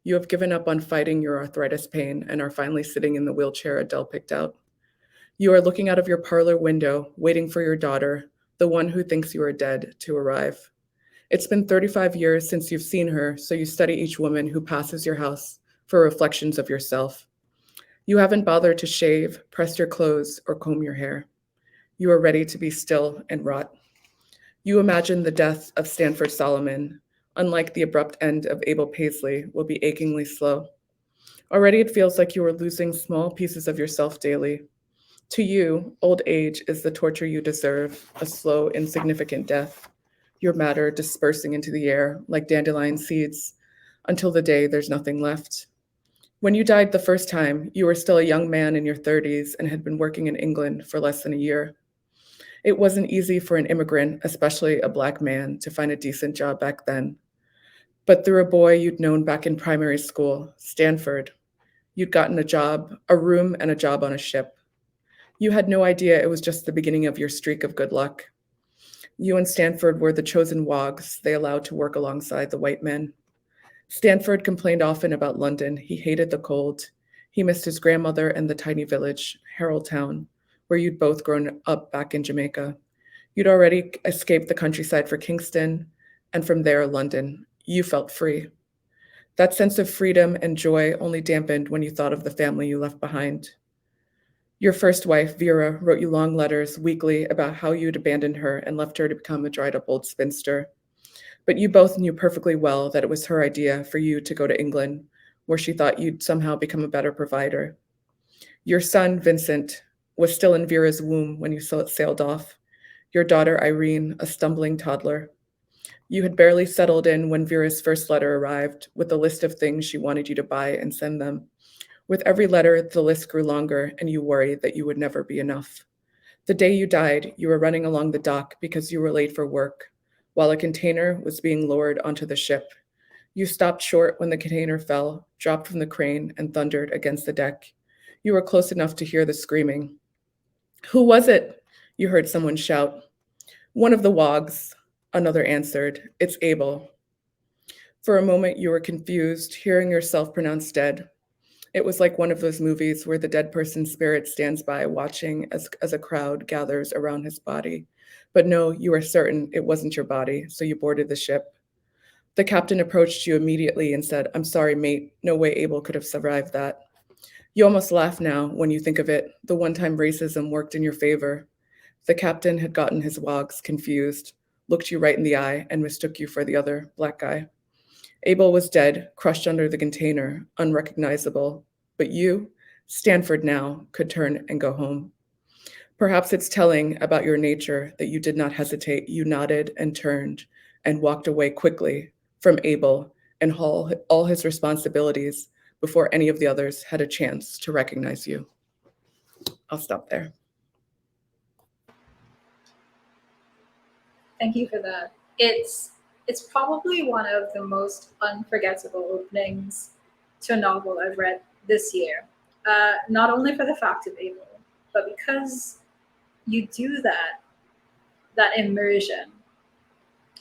You have given up on fighting your arthritis pain and are finally sitting in the wheelchair Adele picked out. You are looking out of your parlor window, waiting for your daughter, the one who thinks you are dead, to arrive. It's been 35 years since you've seen her, so you study each woman who passes your house for reflections of yourself. You haven't bothered to shave, press your clothes, or comb your hair. You are ready to be still and rot. You imagine the death of Stanford Solomon, unlike the abrupt end of Abel Paisley, will be achingly slow. Already it feels like you are losing small pieces of yourself daily. To you, old age is the torture you deserve, a slow, insignificant death, your matter dispersing into the air like dandelion seeds until the day there's nothing left. When you died the first time, you were still a young man in your 30s and had been working in England for less than a year. It wasn't easy for an immigrant, especially a Black man, to find a decent job back then. But through a boy you'd known back in primary school, Stanford, you'd gotten a job, a room, and a job on a ship. You had no idea it was just the beginning of your streak of good luck. You and Stanford were the chosen wogs they allowed to work alongside the white men. Stanford complained often about London. He hated the cold. He missed his grandmother and the tiny village, Haroldtown, where you'd both grown up back in Jamaica. You'd already escaped the countryside for Kingston, and from there, London. You felt free. That sense of freedom and joy only dampened when you thought of the family you left behind. Your first wife, Vera, wrote you long letters weekly about how you'd abandoned her and left her to become a dried-up old spinster. But you both knew perfectly well that it was her idea for you to go to England, where she thought you'd somehow become a better provider. Your son, Vincent, was still in Vera's womb when you sailed off. Your daughter, Irene, a stumbling toddler. You had barely settled in when Vera's first letter arrived with a list of things she wanted you to buy and send them. With every letter, the list grew longer, and you worried that you would never be enough. The day you died, you were running along the dock because you were late for work, while a container was being lowered onto the ship. You stopped short when the container fell, dropped from the crane, and thundered against the deck. You were close enough to hear the screaming. "Who was it?" you heard someone shout. "One of the wogs," another answered. "It's Abel." For a moment, you were confused, hearing yourself pronounced dead. It was like one of those movies where the dead person's spirit stands by watching as a crowd gathers around his body. But no, you were certain it wasn't your body, so you boarded the ship. The captain approached you immediately and said, "I'm sorry, mate. No way Abel could have survived that." You almost laugh now when you think of it. The one-time racism worked in your favor. The captain had gotten his wogs confused, looked you right in the eye, and mistook you for the other Black guy. Abel was dead, crushed under the container, unrecognizable. But you, Stanford now, could turn and go home. Perhaps it's telling about your nature that you did not hesitate. You nodded and turned and walked away quickly from Abel and all his responsibilities before any of the others had a chance to recognize you. I'll stop there. Thank you for that. It's probably one of the most unforgettable openings to a novel I've read this year. Not only for the fact of Abel, but because you do that immersion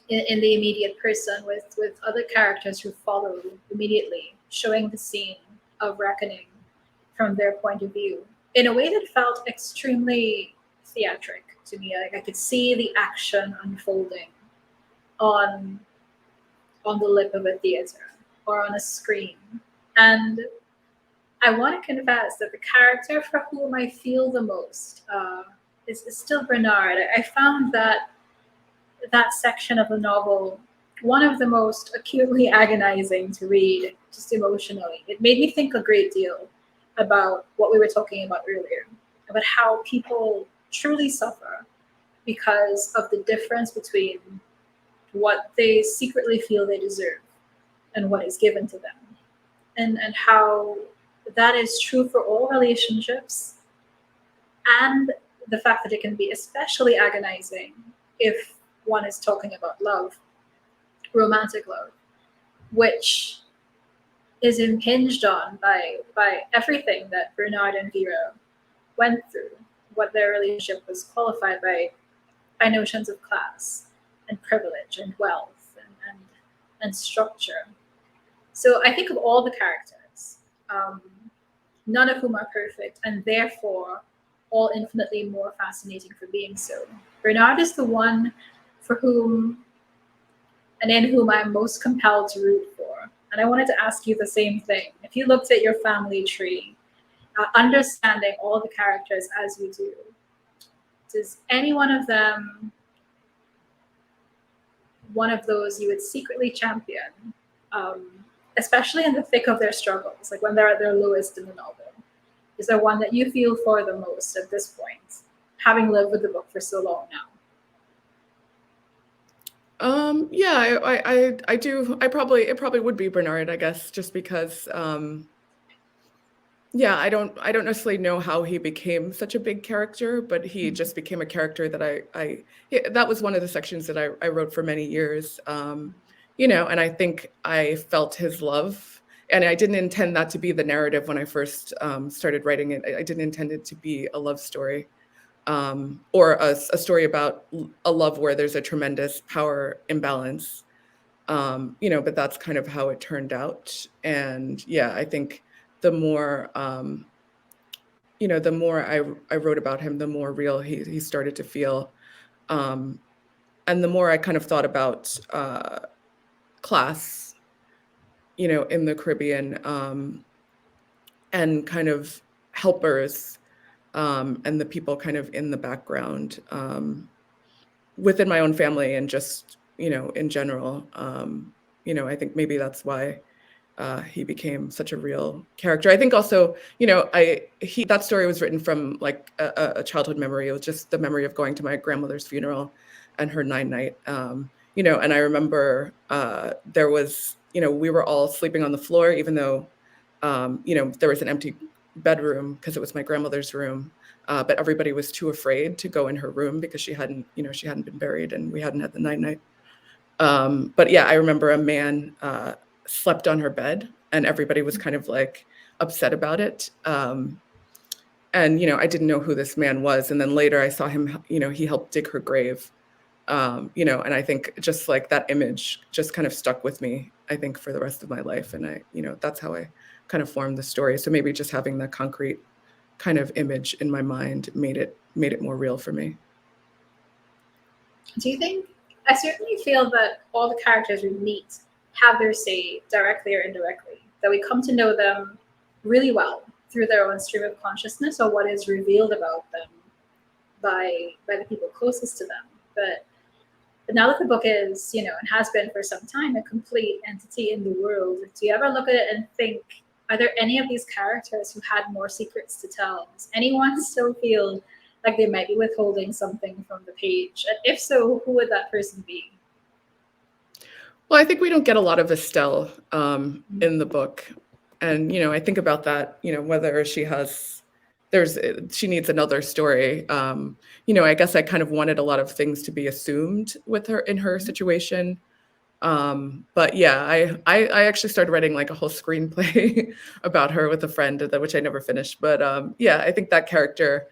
in the immediate person with other characters who follow immediately, showing the scene of reckoning from their point of view in a way that felt extremely theatric to me. Like I could see the action unfolding on the lip of a theater or on a screen. And I want to confess that the character for whom I feel the most is still Bernard. I found that section of the novel one of the most acutely agonizing to read, just emotionally. It made me think a great deal about what we were talking about earlier, about how people truly suffer because of the difference between what they secretly feel they deserve and what is given to them. And how that is true for all relationships, and the fact that it can be especially agonizing if one is talking about love, romantic love, which is impinged on by everything that Bernard and Vera went through, what their relationship was qualified by notions of class and privilege and wealth and structure. So I think of all the characters, none of whom are perfect, and therefore all infinitely more fascinating for being so. Bernard is the one for whom and in whom I'm most compelled to root for. And I wanted to ask you the same thing. If you looked at your family tree, understanding all the characters as you do, does any one of them, one of those you would secretly champion, um, especially in the thick of their struggles, like when they're at their lowest in the novel? Is there one that you feel for the most at this point, having lived with the book for so long now? Yeah, I do. It probably would be Bernard, I guess, just because, yeah, I don't necessarily know how he became such a big character, but he just became a character that that was one of the sections that I wrote for many years. And I think I felt his love, and I didn't intend that to be the narrative when I first started writing it. I didn't intend it to be a love story, or a story about a love where there's a tremendous power imbalance. But that's kind of how it turned out. And yeah, I think the more, the more I wrote about him, the more real he started to feel. Um, and the more I kind of thought about class, in the Caribbean, and kind of helpers, and the people kind of in the background, within my own family, and just, in general. I think maybe that's why he became such a real character. I think also, that story was written from like a childhood memory. It was just the memory of going to my grandmother's funeral and her 9-night. And I remember there was, we were all sleeping on the floor, even though, there was an empty bedroom because it was my grandmother's room. But everybody was too afraid to go in her room because she hadn't been buried, and we hadn't had the 9-night. But yeah, I remember a man slept on her bed, and everybody was kind of like upset about it. And I didn't know who this man was, and then later I saw him. He helped dig her grave. And I think just like that image just kind of stuck with me, I think, for the rest of my life. And that's how I kind of formed the story. So maybe just having the concrete kind of image in my mind made it more real for me. Do you think, I certainly feel that all the characters we meet have their say directly or indirectly, that we come to know them really well through their own stream of consciousness or what is revealed about them by the people closest to them. But now that the book is, and has been for some time, a complete entity in the world, do you ever look at it and think, are there any of these characters who had more secrets to tell? Does anyone still feel like they might be withholding something from the page? And if so, who would that person be? Well, I think we don't get a lot of Estelle in the book. And, I think about that, whether she needs another story. I guess I kind of wanted a lot of things to be assumed with her in her situation. But yeah, I actually started writing like a whole screenplay about her with a friend, which I never finished. But yeah, I think that character,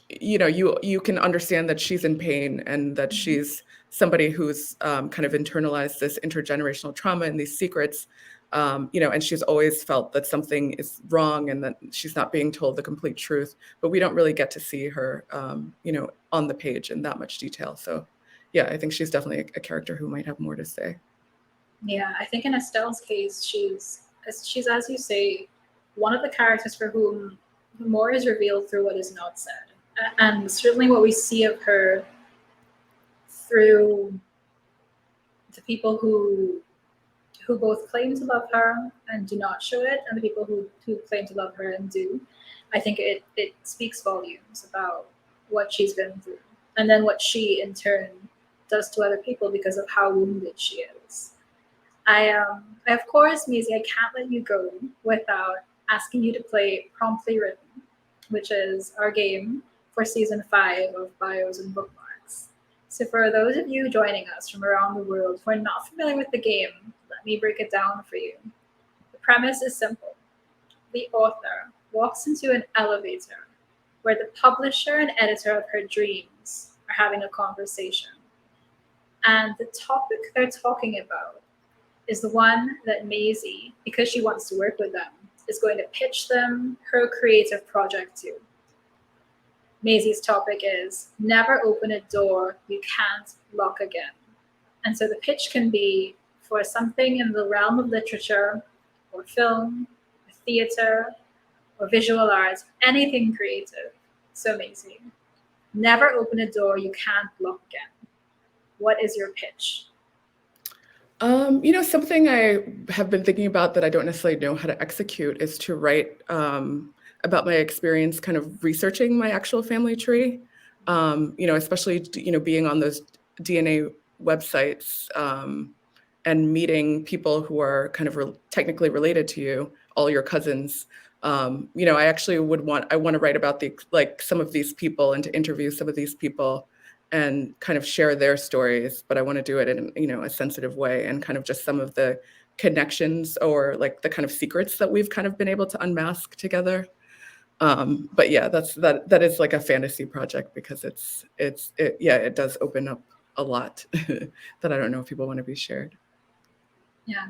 you can understand that she's in pain, and that she's somebody who's kind of internalized this intergenerational trauma and these secrets, and she's always felt that something is wrong and that she's not being told the complete truth. But we don't really get to see her, on the page in that much detail. So yeah, I think she's definitely a character who might have more to say. Yeah, I think in Estelle's case, she's as you say, one of the characters for whom more is revealed through what is not said. And certainly what we see of her through the people who both claim to love her and do not show it, and the people who claim to love her and do. I think it speaks volumes about what she's been through, and then what she in turn does to other people because of how wounded she is. I of course, Maisy, I can't let you go without asking you to play Promptly Written, which is our game for season 5 of Bios and Bookmarks. So for those of you joining us from around the world who are not familiar with the game, let me break it down for you. The premise is simple. The author walks into an elevator where the publisher and editor of her dreams are having a conversation. And the topic they're talking about is the one that Maisy, because she wants to work with them, is going to pitch them her creative project to. Maisy's topic is never open a door you can't lock again. And so the pitch can be for something in the realm of literature or film, or theater, or visual arts, anything creative. So Maisy, never open a door you can't lock again. What is your pitch? Something I have been thinking about that I don't necessarily know how to execute is to write about my experience kind of researching my actual family tree, especially, being on those DNA websites and meeting people who are kind of technically related to you, all your cousins. I actually I want to write about some of these people and to interview some of these people and kind of share their stories, but I want to do it in, a sensitive way and kind of just some of the connections or like the kind of secrets that we've kind of been able to unmask together. But yeah, that is like a fantasy project because it does open up a lot that I don't know if people want to be shared. Yeah,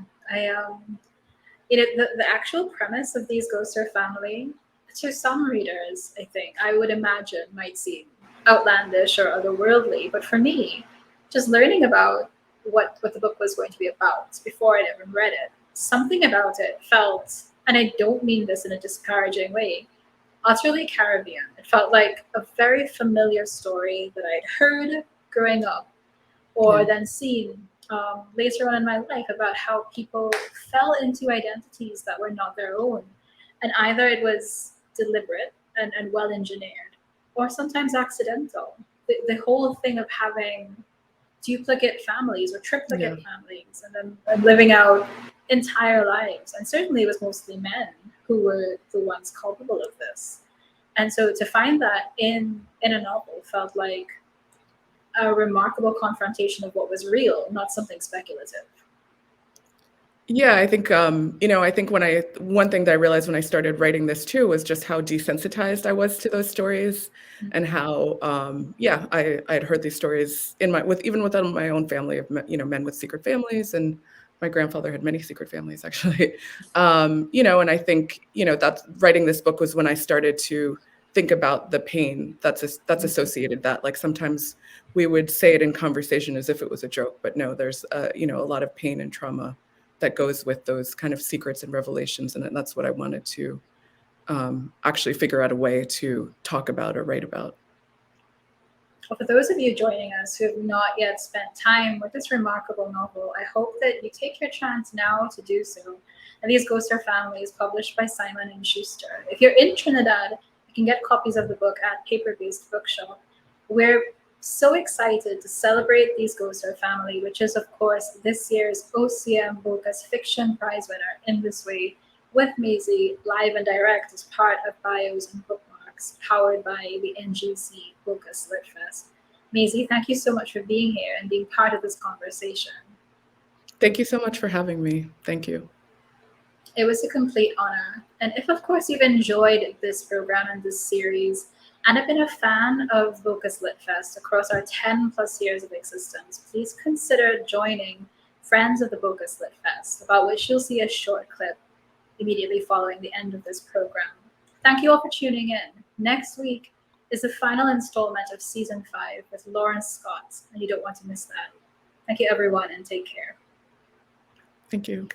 the actual premise of these Ghosts or Family, to some readers, I think, I would imagine, might seem outlandish or otherworldly. But for me, just learning about what the book was going to be about before I'd ever read it, something about it felt, and I don't mean this in a disparaging way, utterly Caribbean. It felt like a very familiar story that I'd heard growing up or then seen later on in my life about how people fell into identities that were not their own. And either it was deliberate and well engineered, or sometimes accidental. The whole thing of having duplicate families or triplicate families and then living out entire lives. And certainly it was mostly men who were the ones culpable of this. And so to find that in a novel felt like a remarkable confrontation of what was real, not something speculative. Yeah, I think, I think one thing that I realized when I started writing this too was just how desensitized I was to those stories and how, I'd heard these stories even within my own family of, men with secret families, and my grandfather had many secret families actually. And I think, that's writing this book was when I started to think about the pain that's associated that. Like sometimes we would say it in conversation as if it was a joke, but no, there's, a lot of pain and trauma that goes with those kind of secrets and revelations. And that's what I wanted to actually figure out a way to talk about or write about. Well, for those of you joining us who have not yet spent time with this remarkable novel, I hope that you take your chance now to do so. And these Ghosts or Family is published by Simon & Schuster. If you're in Trinidad, you can get copies of the book at Paper-Based Bookshop. We're so excited to celebrate these Ghosts or Family, which is, of course, this year's OCM Bocas Fiction Prize winner in this way, with Maisy live and direct as part of Bios and Bookmarks, powered by the NGC Bocas Lit Fest. Maisy, thank you so much for being here and being part of this conversation. Thank you so much for having me. Thank you. It was a complete honor. And if, of course, you've enjoyed this program and this series, and have been a fan of Bocas Lit Fest across our 10 plus years of existence, please consider joining Friends of the Bocas Lit Fest, about which you'll see a short clip immediately following the end of this program. Thank you all for tuning in. Next week is the final installment of season 5 with Lawrence Scott, and you don't want to miss that. Thank you, everyone, and take care. Thank you.